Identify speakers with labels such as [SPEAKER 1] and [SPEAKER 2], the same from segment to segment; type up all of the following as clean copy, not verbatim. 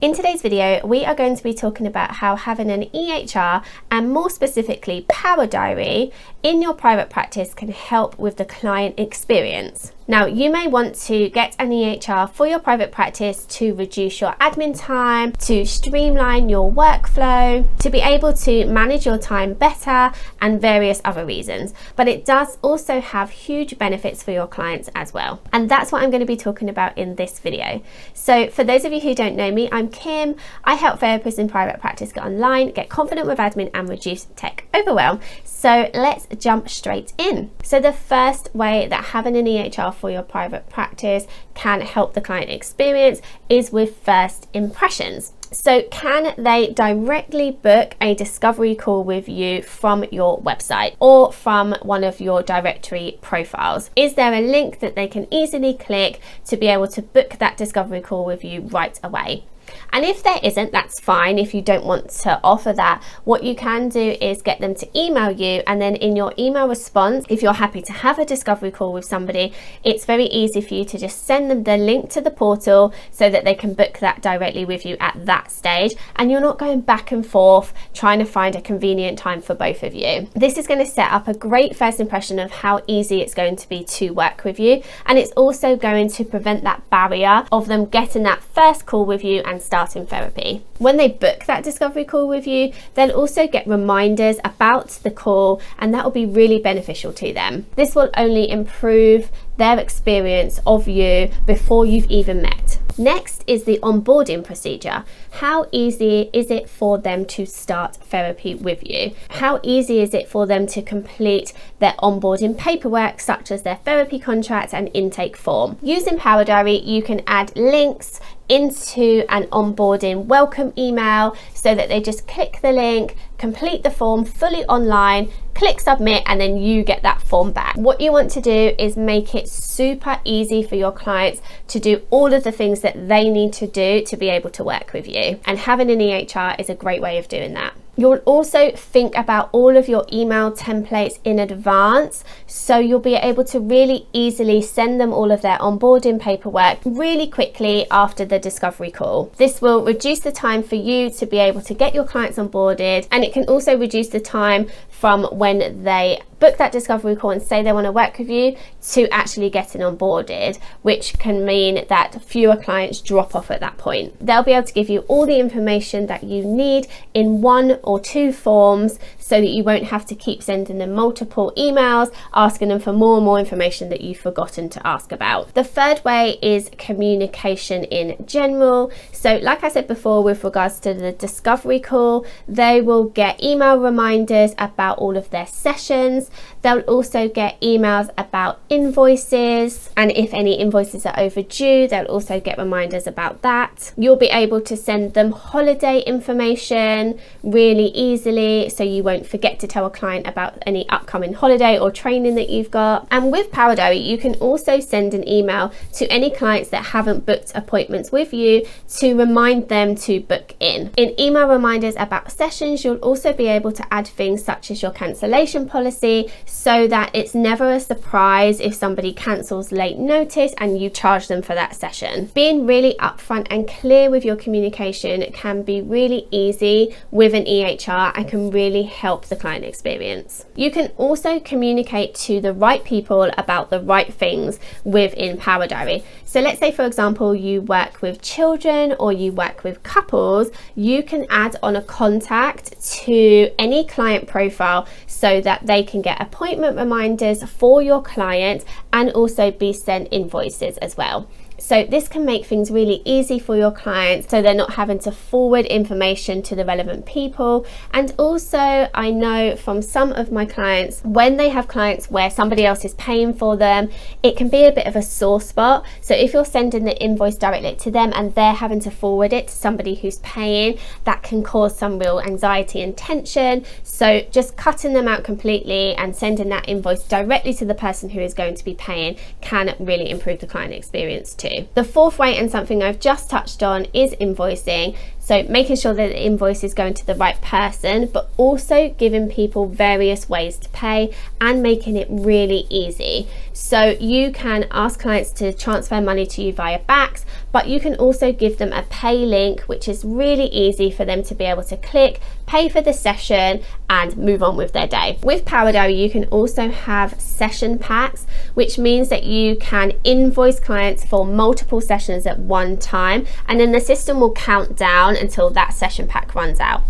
[SPEAKER 1] In today's video, we are going to be talking about how having an EHR and more specifically Power Diary in your private practice can help with the client experience. Now, you may want to get an EHR for your private practice to reduce your admin time, to streamline your workflow, to be able to manage your time better, and various other reasons. But it does also have huge benefits for your clients as well. And that's what I'm going to be talking about in this video. So for those of you who don't know me, I'm Kim. I help therapists in private practice get online, get confident with admin, and reduce tech overwhelm. So let's jump straight in. So the first way that having an EHR for your private practice can help the client experience is with first impressions. So can they directly book a discovery call with you from your website or from one of your directory profiles? Is there a link that they can easily click to be able to book that discovery call with you right away? And if there isn't, that's fine. If you don't want to offer that, what you can do is get them to email you, and then in your email response, if you're happy to have a discovery call with somebody, it's very easy for you to just send them the link to the portal so that they can book that directly with you at that stage, and you're not going back and forth trying to find a convenient time for both of you. This is going to set up a great first impression of how easy it's going to be to work with you, and it's also going to prevent that barrier of them getting that first call with you and starting therapy. When they book that discovery call with you, they'll also get reminders about the call, and that will be really beneficial to them. This will only improve their experience of you before you've even met. Next is the onboarding procedure. How easy is it for them to start therapy with you? How easy is it for them to complete their onboarding paperwork, such as their therapy contract and intake form? Using Power Diary, you can add links into an onboarding welcome email so that they just click the link, complete the form fully online, click submit, and then you get that form back. What you want to do is make it super easy for your clients to do all of the things that they need to do to be able to work with you. And having an EHR is a great way of doing that. You'll also think about all of your email templates in advance, so you'll be able to really easily send them all of their onboarding paperwork really quickly after the discovery call. This will reduce the time for you to be able to get your clients onboarded, and it can also reduce the time from when they book that discovery call and say they want to work with you to actually getting onboarded, which can mean that fewer clients drop off at that point. They'll be able to give you all the information that you need in one or two forms so that you won't have to keep sending them multiple emails asking them for more and more information that you've forgotten to ask about. The third way is communication in general. So like I said before, with regards to the discovery call, they will get email reminders about all of their sessions. They'll also get emails about invoices, and if any invoices are overdue, they'll also get reminders about that. You'll be able to send them holiday information really easily, so you won't forget to tell a client about any upcoming holiday or training that you've got. And with Power Diary, you can also send an email to any clients that haven't booked appointments with you to remind them to book in. In email reminders about sessions, you'll also be able to add things such as your cancellation policy, so that it's never a surprise if somebody cancels late notice and you charge them for that session. Being really upfront and clear with your communication can be really easy with an EHR and can really help the client experience. You can also communicate to the right people about the right things within Power Diary. So let's say, for example, you work with children or you work with couples, you can add on a contact to any client profile so that they can get appointment reminders for your client and also be sent invoices as well. So this can make things really easy for your clients, so they're not having to forward information to the relevant people. And also, I know from some of my clients, when they have clients where somebody else is paying for them, it can be a bit of a sore spot. So if you're sending the invoice directly to them and they're having to forward it to somebody who's paying, that can cause some real anxiety and tension. So just cutting them out completely and sending that invoice directly to the person who is going to be paying can really improve the client experience too. The fourth way, and something I've just touched on, is invoicing. So making sure that the invoice is going to the right person, but also giving people various ways to pay and making it really easy. So you can ask clients to transfer money to you via Bax, but you can also give them a pay link, which is really easy for them to be able to click, pay for the session and move on with their day. With Power Diary, you can also have session packs, which means that you can invoice clients for multiple sessions at one time, and then the system will count down until that session pack runs out.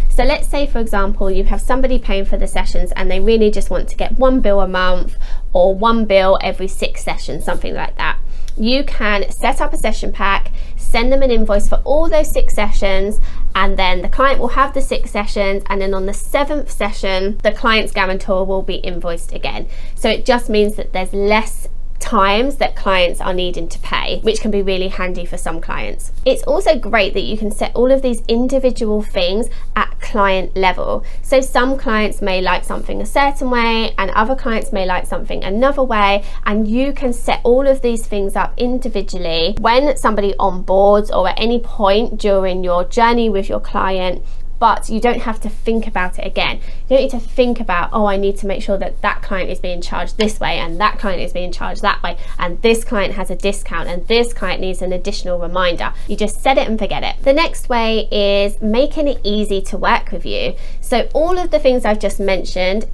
[SPEAKER 1] So let's say, for example, you have somebody paying for the sessions and they really just want to get one bill a month or one bill every 6 sessions, something like that. You can set up a session pack, send them an invoice for all those 6 sessions, and then the client will have the 6 sessions, and then on the 7th session, the client's guarantor will be invoiced again. So it just means that there's less times that clients are needing to pay, which can be really handy for some clients. It's also great that you can set all of these individual things at client level. So some clients may like something a certain way and other clients may like something another way, and you can set all of these things up individually when somebody onboards or at any point during your journey with your client. But you don't have to think about it again. You don't need to think about, oh, I need to make sure that that client is being charged this way and that client is being charged that way and this client has a discount and this client needs an additional reminder. You just set it and forget it. The next way is making it easy to work with you. So all of the things I've just mentioned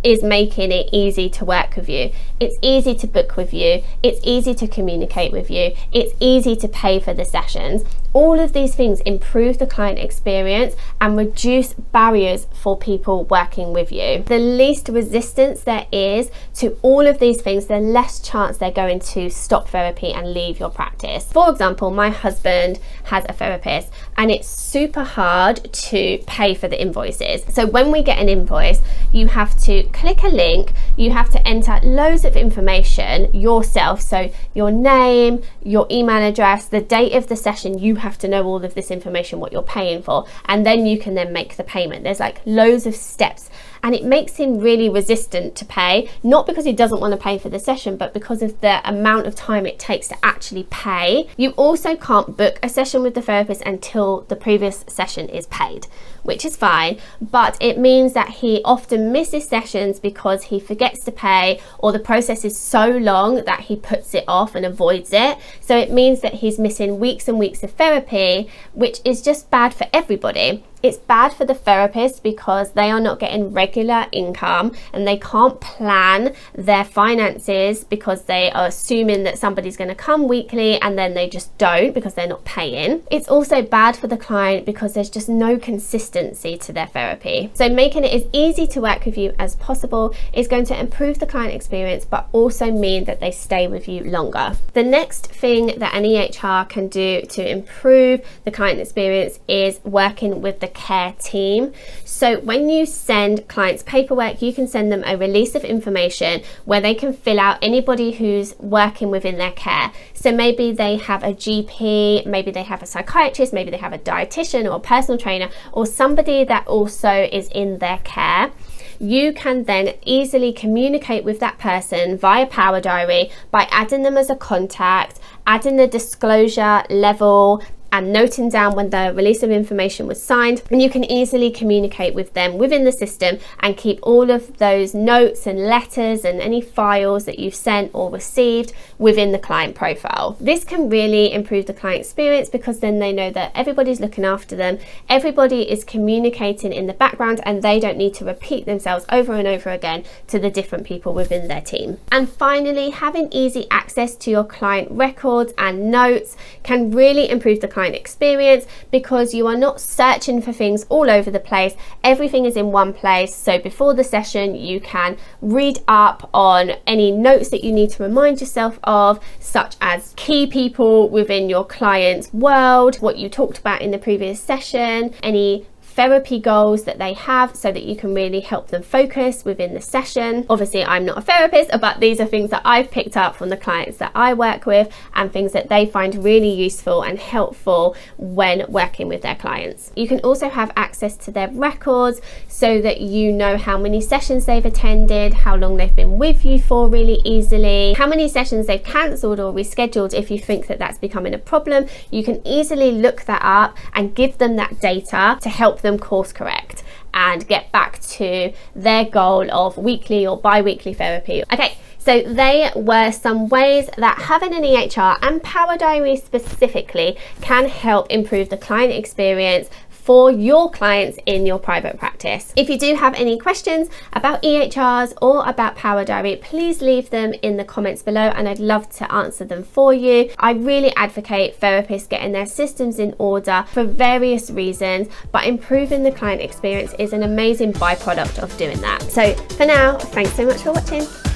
[SPEAKER 1] is making it easy to work with you. It's easy to book with you. It's easy to communicate with you. It's easy to pay for the sessions. All of these things improve the client experience and reduce barriers for people working with you. The least resistance there is to all of these things, the less chance they're going to stop therapy and leave your practice. For example, my husband has a therapist and it's super hard to pay for the invoices. So when we get an invoice, you have to click a link, you have to enter loads of information yourself. So your name, your email address, the date of the session, you have to know all of this information, what you're paying for, and then you can then make the payment. There's like loads of steps, and it makes him really resistant to pay, not because he doesn't want to pay for the session, but because of the amount of time it takes to actually pay. You also can't book a session with the therapist until the previous session is paid, which is fine, but it means that he often misses sessions because he forgets to pay, or the process is so long that he puts it off and avoids it. So it means that he's missing weeks and weeks of therapy, which is just bad for everybody. It's bad for the therapist because they are not getting regular income and they can't plan their finances because they are assuming that somebody's going to come weekly and then they just don't because they're not paying. It's also bad for the client because there's just no consistency to their therapy. So making it as easy to work with you as possible is going to improve the client experience, but also mean that they stay with you longer. The next thing that an EHR can do to improve the client experience is working with the care team. So when you send clients paperwork, you can send them a release of information where they can fill out anybody who's working within their care. So maybe they have a GP, maybe they have a psychiatrist, maybe they have a dietitian or a personal trainer, or somebody that also is in their care. You can then easily communicate with that person via Power Diary by adding them as a contact, adding the disclosure level, and noting down when the release of information was signed, and you can easily communicate with them within the system and keep all of those notes and letters and any files that you've sent or received within the client profile. This can really improve the client experience because then they know that everybody's looking after them, everybody is communicating in the background, and they don't need to repeat themselves over and over again to the different people within their team. And finally, having easy access to your client records and notes can really improve the client experience because you are not searching for things all over the place. Everything is in one place. So before the session, you can read up on any notes that you need to remind yourself of, such as key people within your client's world, what you talked about in the previous session, any therapy goals that they have so that you can really help them focus within the session. Obviously, I'm not a therapist, but these are things that I've picked up from the clients that I work with and things that they find really useful and helpful when working with their clients. You can also have access to their records so that you know how many sessions they've attended, how long they've been with you for really easily, how many sessions they've cancelled or rescheduled. If you think that that's becoming a problem, you can easily look that up and give them that data to help them course correct and get back to their goal of weekly or bi-weekly therapy. Okay, so they were some ways that having an EHR and Power Diary specifically can help improve the client experience for your clients in your private practice. If you do have any questions about EHRs or about Power Diary, please leave them in the comments below and I'd love to answer them for you. I really advocate therapists getting their systems in order for various reasons, but improving the client experience is an amazing byproduct of doing that. So for now, thanks so much for watching.